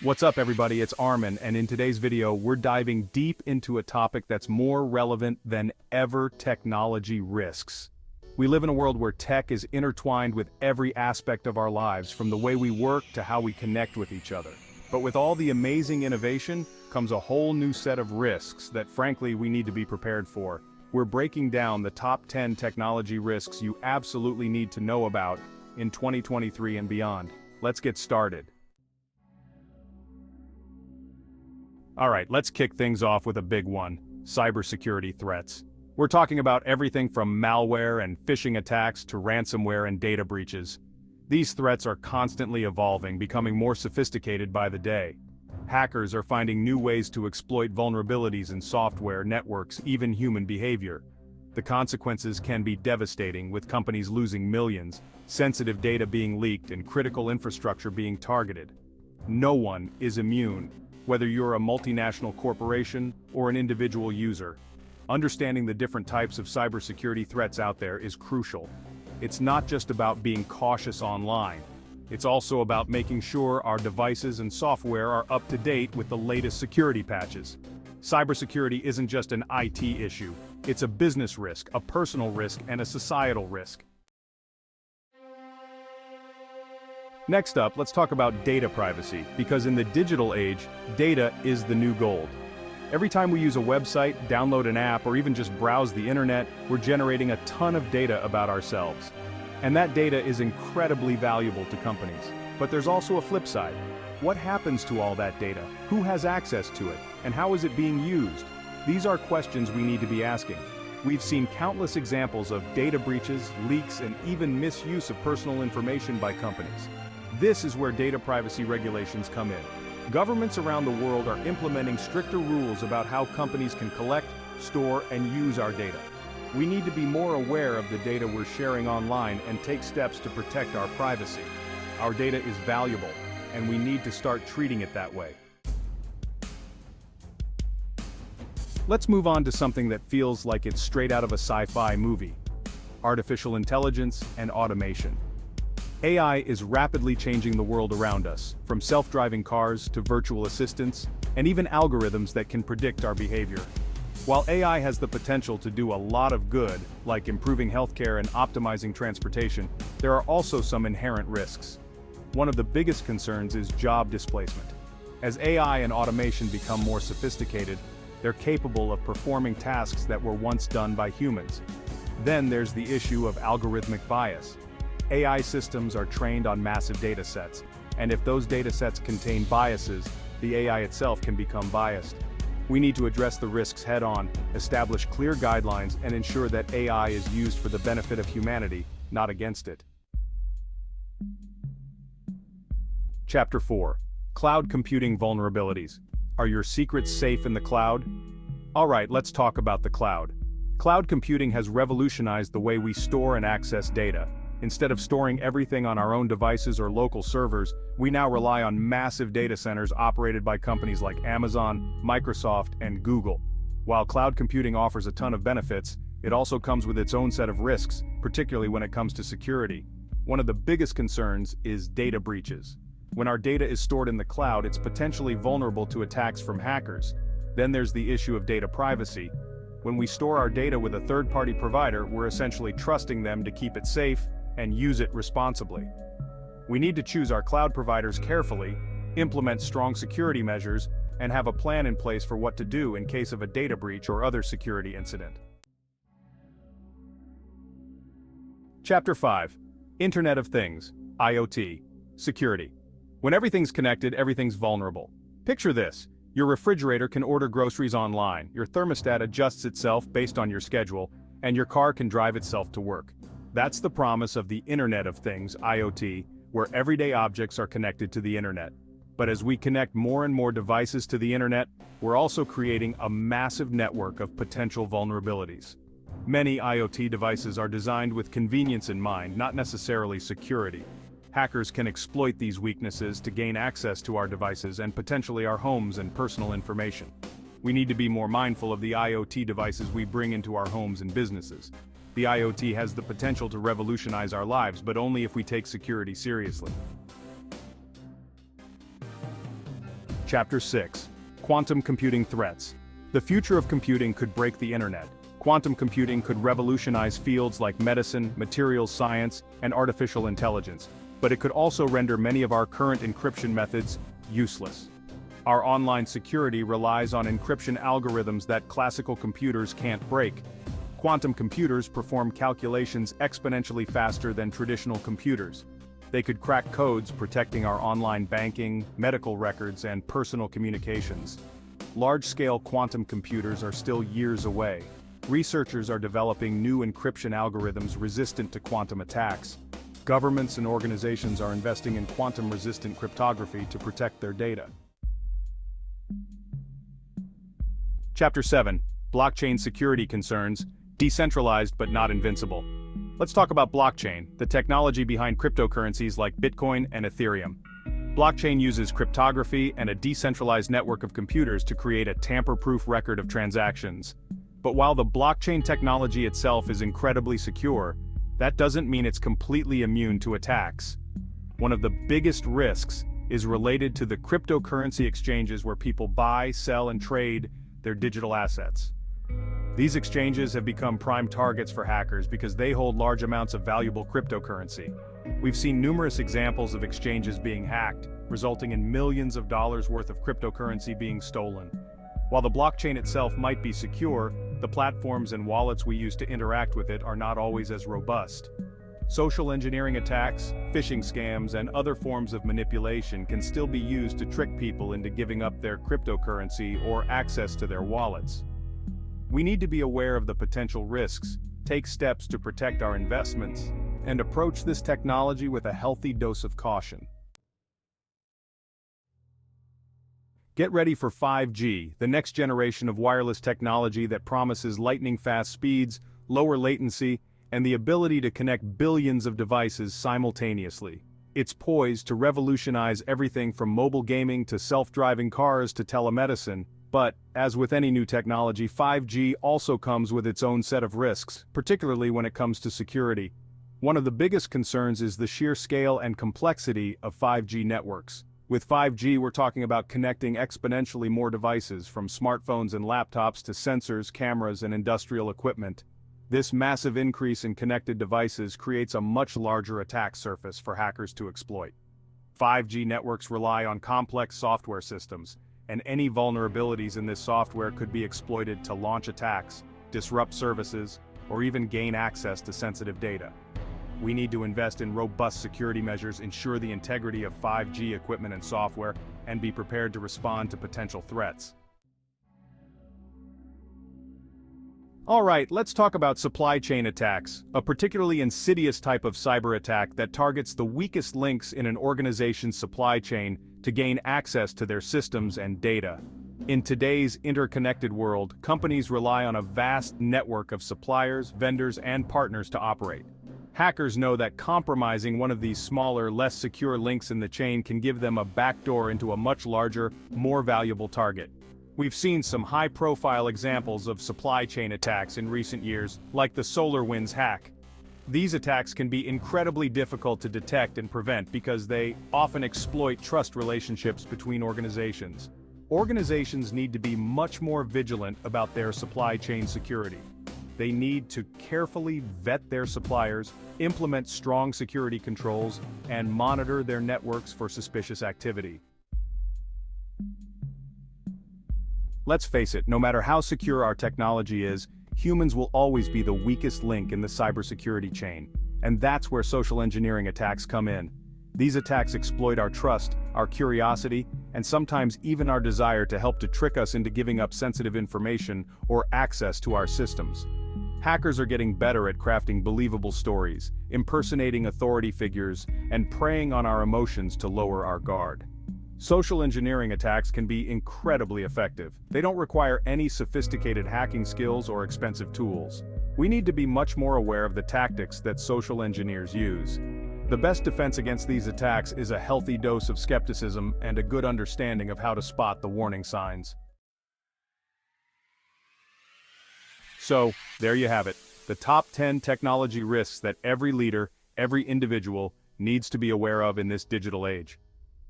What's up everybody, it's Armin, and in today's video we're diving deep into a topic that's more relevant than ever: technology risks. We live in a world where tech is intertwined with every aspect of our lives, from the way we work to how we connect with each other. But with all the amazing innovation comes a whole new set of risks that frankly we need to be prepared for. We're breaking down the top 10 technology risks you absolutely need to know about in 2023 and beyond. Let's get started. Alright, let's kick things off with a big one: cybersecurity threats. We're talking about everything from malware and phishing attacks to ransomware and data breaches. These threats are constantly evolving, becoming more sophisticated by the day. Hackers are finding new ways to exploit vulnerabilities in software, networks, even human behavior. The consequences can be devastating, with companies losing millions, sensitive data being leaked, and critical infrastructure being targeted. No one is immune, whether you're a multinational corporation or an individual user. Understanding the different types of cybersecurity threats out there is crucial. It's not just about being cautious online. It's also about making sure our devices and software are up to date with the latest security patches. Cybersecurity isn't just an IT issue. It's a business risk, a personal risk, and a societal risk. Next up, let's talk about data privacy, because in the digital age, data is the new gold. Every time we use a website, download an app, or even just browse the internet, we're generating a ton of data about ourselves. And that data is incredibly valuable to companies. But there's also a flip side. What happens to all that data? Who has access to it? And how is it being used? These are questions we need to be asking. We've seen countless examples of data breaches, leaks, and even misuse of personal information by companies. This is where data privacy regulations come in. Governments around the world are implementing stricter rules about how companies can collect, store, and use our data. We need to be more aware of the data we're sharing online and take steps to protect our privacy. Our data is valuable, and we need to start treating it that way. Let's move on to something that feels like it's straight out of a sci-fi movie: artificial intelligence and automation. AI is rapidly changing the world around us, from self-driving cars to virtual assistants, and even algorithms that can predict our behavior. While AI has the potential to do a lot of good, like improving healthcare and optimizing transportation, there are also some inherent risks. One of the biggest concerns is job displacement. As AI and automation become more sophisticated, they're capable of performing tasks that were once done by humans. Then there's the issue of algorithmic bias. AI systems are trained on massive data sets, and if those data sets contain biases, the AI itself can become biased. We need to address the risks head-on, establish clear guidelines, and ensure that AI is used for the benefit of humanity, not against it. Chapter 4. Cloud Computing Vulnerabilities. Are your secrets safe in the cloud? Alright, let's talk about the cloud. Cloud computing has revolutionized the way we store and access data. Instead of storing everything on our own devices or local servers, we now rely on massive data centers operated by companies like Amazon, Microsoft, and Google. While cloud computing offers a ton of benefits, it also comes with its own set of risks, particularly when it comes to security. One of the biggest concerns is data breaches. When our data is stored in the cloud, it's potentially vulnerable to attacks from hackers. Then there's the issue of data privacy. When we store our data with a third-party provider, we're essentially trusting them to keep it safe and use it responsibly. We need to choose our cloud providers carefully, implement strong security measures, and have a plan in place for what to do in case of a data breach or other security incident. Chapter 5. Internet of Things, IoT, Security. When everything's connected, everything's vulnerable. Picture this: your refrigerator can order groceries online, your thermostat adjusts itself based on your schedule, and your car can drive itself to work. That's the promise of the Internet of Things, IoT, where everyday objects are connected to the internet. But as we connect more and more devices to the internet, we're also creating a massive network of potential vulnerabilities. Many IoT devices are designed with convenience in mind, not necessarily security. Hackers can exploit these weaknesses to gain access to our devices and potentially our homes and personal information. We need to be more mindful of the IoT devices we bring into our homes and businesses. The IoT has the potential to revolutionize our lives, but only if we take security seriously. Chapter 6. Quantum Computing Threats. The future of computing could break the internet. Quantum computing could revolutionize fields like medicine, materials science, and artificial intelligence, but it could also render many of our current encryption methods useless. Our online security relies on encryption algorithms that classical computers can't break. Quantum computers perform calculations exponentially faster than traditional computers. They could crack codes protecting our online banking, medical records, and personal communications. Large-scale quantum computers are still years away. Researchers are developing new encryption algorithms resistant to quantum attacks. Governments and organizations are investing in quantum-resistant cryptography to protect their data. Chapter 7. Blockchain Security Concerns, Decentralized But Not Invincible. Let's talk about blockchain, the technology behind cryptocurrencies like Bitcoin and Ethereum. Blockchain uses cryptography and a decentralized network of computers to create a tamper-proof record of transactions. But while the blockchain technology itself is incredibly secure, that doesn't mean it's completely immune to attacks. One of the biggest risks is related to the cryptocurrency exchanges where people buy, sell, and trade their digital assets. These exchanges have become prime targets for hackers because they hold large amounts of valuable cryptocurrency. We've seen numerous examples of exchanges being hacked, resulting in millions of dollars worth of cryptocurrency being stolen. While the blockchain itself might be secure, the platforms and wallets we use to interact with it are not always as robust. Social engineering attacks, phishing scams, and other forms of manipulation can still be used to trick people into giving up their cryptocurrency or access to their wallets. We need to be aware of the potential risks, take steps to protect our investments, and approach this technology with a healthy dose of caution. Get ready for 5G, the next generation of wireless technology that promises lightning-fast speeds, lower latency, and the ability to connect billions of devices simultaneously. It's poised to revolutionize everything from mobile gaming to self-driving cars to telemedicine. But, as with any new technology, 5G also comes with its own set of risks, particularly when it comes to security. One of the biggest concerns is the sheer scale and complexity of 5G networks. With 5G, we're talking about connecting exponentially more devices, from smartphones and laptops to sensors, cameras, and industrial equipment. This massive increase in connected devices creates a much larger attack surface for hackers to exploit. 5G networks rely on complex software systems, and any vulnerabilities in this software could be exploited to launch attacks, disrupt services, or even gain access to sensitive data. We need to invest in robust security measures, ensure the integrity of 5G equipment and software, and be prepared to respond to potential threats. Alright, let's talk about supply chain attacks, a particularly insidious type of cyber attack that targets the weakest links in an organization's supply chain to gain access to their systems and data. In today's interconnected world, companies rely on a vast network of suppliers, vendors, and partners to operate. Hackers know that compromising one of these smaller, less secure links in the chain can give them a backdoor into a much larger, more valuable target. We've seen some high-profile examples of supply chain attacks in recent years, like the SolarWinds hack. These attacks can be incredibly difficult to detect and prevent because they often exploit trust relationships between organizations. Organizations need to be much more vigilant about their supply chain security. They need to carefully vet their suppliers, implement strong security controls, and monitor their networks for suspicious activity. Let's face it, no matter how secure our technology is, humans will always be the weakest link in the cybersecurity chain. And that's where social engineering attacks come in. These attacks exploit our trust, our curiosity, and sometimes even our desire to help to trick us into giving up sensitive information or access to our systems. Hackers are getting better at crafting believable stories, impersonating authority figures, and preying on our emotions to lower our guard. Social engineering attacks can be incredibly effective. They don't require any sophisticated hacking skills or expensive tools. We need to be much more aware of the tactics that social engineers use. The best defense against these attacks is a healthy dose of skepticism and a good understanding of how to spot the warning signs. So, there you have it, the top 10 technology risks that every leader, every individual, needs to be aware of in this digital age.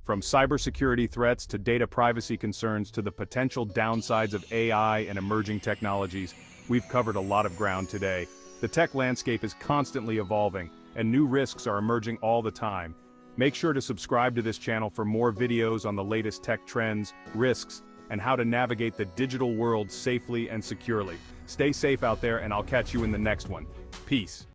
From cybersecurity threats to data privacy concerns to the potential downsides of AI and emerging technologies, we've covered a lot of ground today. The tech landscape is constantly evolving, and new risks are emerging all the time. Make sure to subscribe to this channel for more videos on the latest tech trends, risks, and how to navigate the digital world safely and securely. Stay safe out there, and I'll catch you in the next one. Peace.